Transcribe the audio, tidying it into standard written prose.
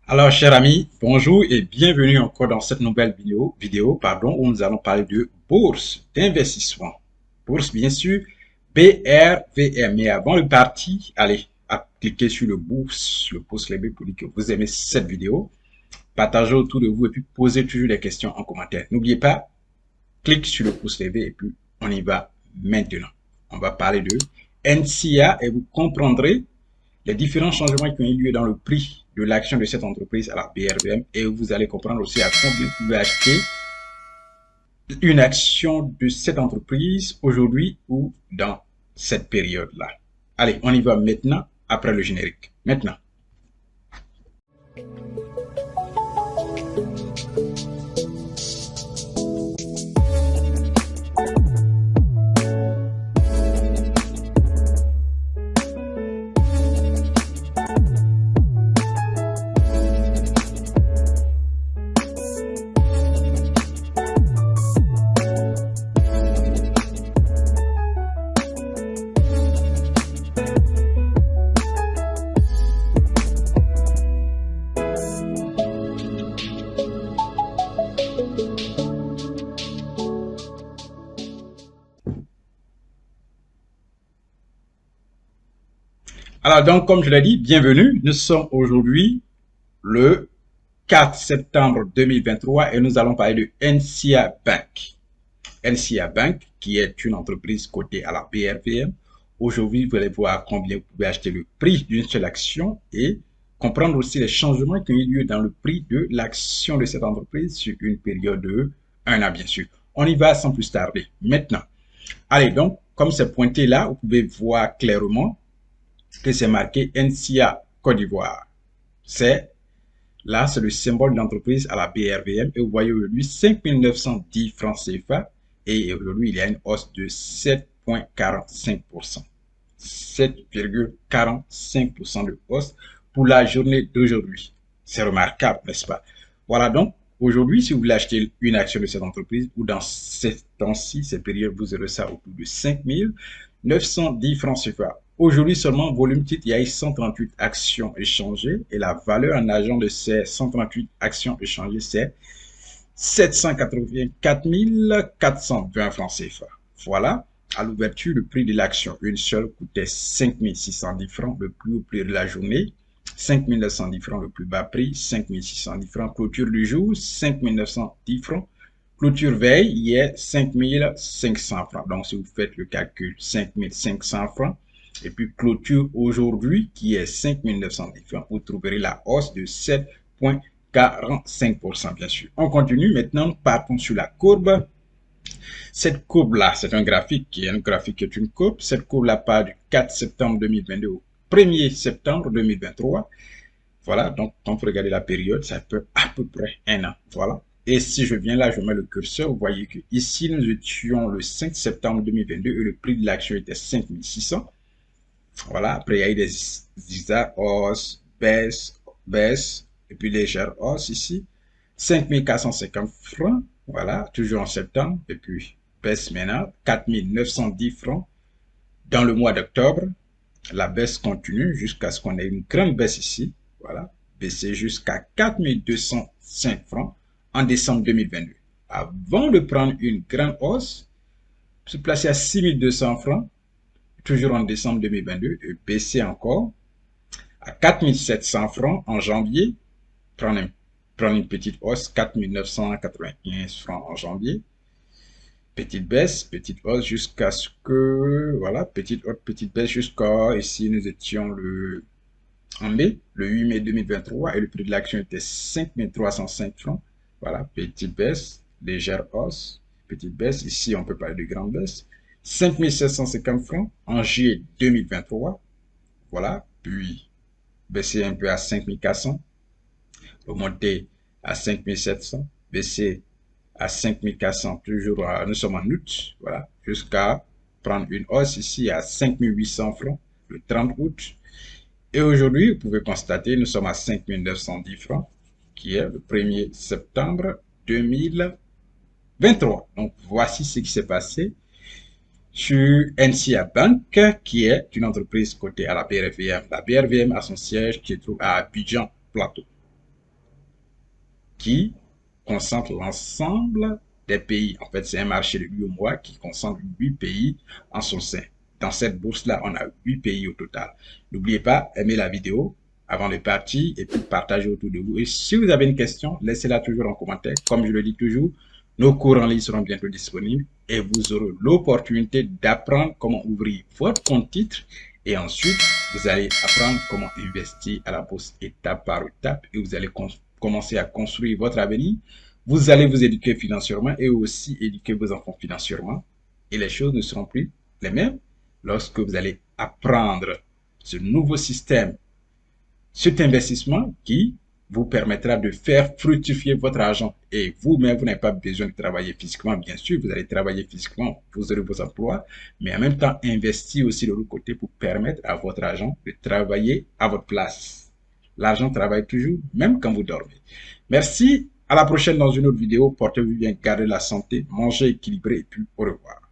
Alors, chers amis, bonjour et bienvenue encore dans cette nouvelle vidéo où nous allons parler de bourse d'investissement. Bourse, bien sûr, BRVM. Mais avant le parti, allez, cliquez sur le pouce levé pour dire que vous aimez cette vidéo. Partagez autour de vous et puis posez toujours des questions en commentaire. N'oubliez pas, cliquez sur le pouce levé et puis on y va maintenant. On va parler de NCA et vous comprendrez les différents changements qui ont eu lieu dans le prix de l'action de cette entreprise à la BRVM et vous allez comprendre aussi à combien vous pouvez acheter une action de cette entreprise aujourd'hui ou dans cette période-là. Allez, on y va maintenant après le générique. Maintenant. Alors donc, comme je l'ai dit, bienvenue. Nous sommes aujourd'hui le 4 septembre 2023 et nous allons parler de NCA Bank. NCA Bank, qui est une entreprise cotée à la BRVM. Aujourd'hui, vous allez voir combien vous pouvez acheter le prix d'une seule action et comprendre aussi les changements qui ont eu lieu dans le prix de l'action de cette entreprise sur une période de 1 an, bien sûr. On y va sans plus tarder. Maintenant, allez donc, comme c'est pointé là, vous pouvez voir clairement que c'est marqué NCA Côte d'Ivoire. C'est le symbole de l'entreprise à la BRVM et vous voyez aujourd'hui 5 910 francs CFA et aujourd'hui il y a une hausse de 7,45%. 7,45% de hausse pour la journée d'aujourd'hui. C'est remarquable, n'est-ce pas? Voilà donc, aujourd'hui, si vous voulez acheter une action de cette entreprise ou dans ces temps-ci, ces périodes, vous aurez ça au coût de 5 910 francs CFA. Aujourd'hui seulement, volume titre, il y a eu 138 actions échangées et la valeur en argent de ces 138 actions échangées, c'est 784 420 francs CFA. Voilà. À l'ouverture, le prix de l'action, une seule, coûtait 5 610 francs, le plus haut prix de la journée. 5 910 francs, le plus bas prix. 5 610 francs, clôture du jour. 5 910 francs. Clôture veille, il y a 5 500 francs. Donc, si vous faites le calcul, 5 500 francs. Et puis, clôture aujourd'hui, qui est 5 910 francs, vous trouverez la hausse de 7,45%, bien sûr. On continue maintenant, partons sur la courbe. Cette courbe-là, c'est un graphique qui est une courbe. Cette courbe-là part du 4 septembre 2022 au 1er septembre 2023. Voilà, donc quand vous regardez la période, ça peut à peu près 1 an. Voilà. Et si je viens là, je mets le curseur, vous voyez que ici, nous étions le 5 septembre 2022 et le prix de l'action était 5 600. Voilà, après il y a eu des zigzags, hausse, baisse, et puis légère hausse ici. 5 450 francs, voilà, toujours en septembre, et puis baisse maintenant, 4 910 francs dans le mois d'octobre. La baisse continue jusqu'à ce qu'on ait une grande baisse ici, voilà, baisser jusqu'à 4 205 francs en décembre 2022. Avant de prendre une grande hausse, se placer à 6 200 francs, toujours en décembre 2022, et baisser encore à 4 700 francs en janvier, prendre une petite hausse, 4 995 francs en janvier, petite hausse jusqu'à ce que, voilà, petite baisse jusqu'à, ici nous étions en mai, le 8 mai 2023, et le prix de l'action était 5 305 francs, voilà, petite baisse, légère hausse, petite baisse, ici on peut parler de grande baisse, 5 750 francs en juillet 2023, voilà, puis baisser un peu à 5 400, remonter à 5 700, baisser à 5 400, toujours, nous sommes en août, voilà, jusqu'à prendre une hausse ici à 5 800 francs le 30 août. Et aujourd'hui, vous pouvez constater, nous sommes à 5 910 francs, qui est le 1er septembre 2023. Donc, voici ce qui s'est passé sur NCA Bank, qui est une entreprise cotée à la BRVM. La BRVM a son siège qui se trouve à Abidjan Plateau. qui concentre l'ensemble des pays. En fait, c'est un marché de l'UEMOA qui concentre 8 pays en son sein. Dans cette bourse-là, on a 8 pays au total. N'oubliez pas, aimez la vidéo avant de partir et puis partagez autour de vous. Et si vous avez une question, laissez-la toujours en commentaire. Comme je le dis toujours, nos cours en ligne seront bientôt disponibles et vous aurez l'opportunité d'apprendre comment ouvrir votre compte titre et ensuite, vous allez apprendre comment investir à la bourse étape par étape et vous allez commencer à construire votre avenir. Vous allez vous éduquer financièrement et aussi éduquer vos enfants financièrement. Et les choses ne seront plus les mêmes lorsque vous allez apprendre ce nouveau système, cet investissement qui vous permettra de faire fructifier votre argent. Et vous-même, vous n'avez pas besoin de travailler physiquement. Bien sûr, vous allez travailler physiquement, vous aurez vos emplois, mais en même temps, investir aussi de l'autre côté pour permettre à votre argent de travailler à votre place. L'argent travaille toujours, même quand vous dormez. Merci. À la prochaine dans une autre vidéo. Portez-vous bien, gardez la santé, mangez équilibré et puis au revoir.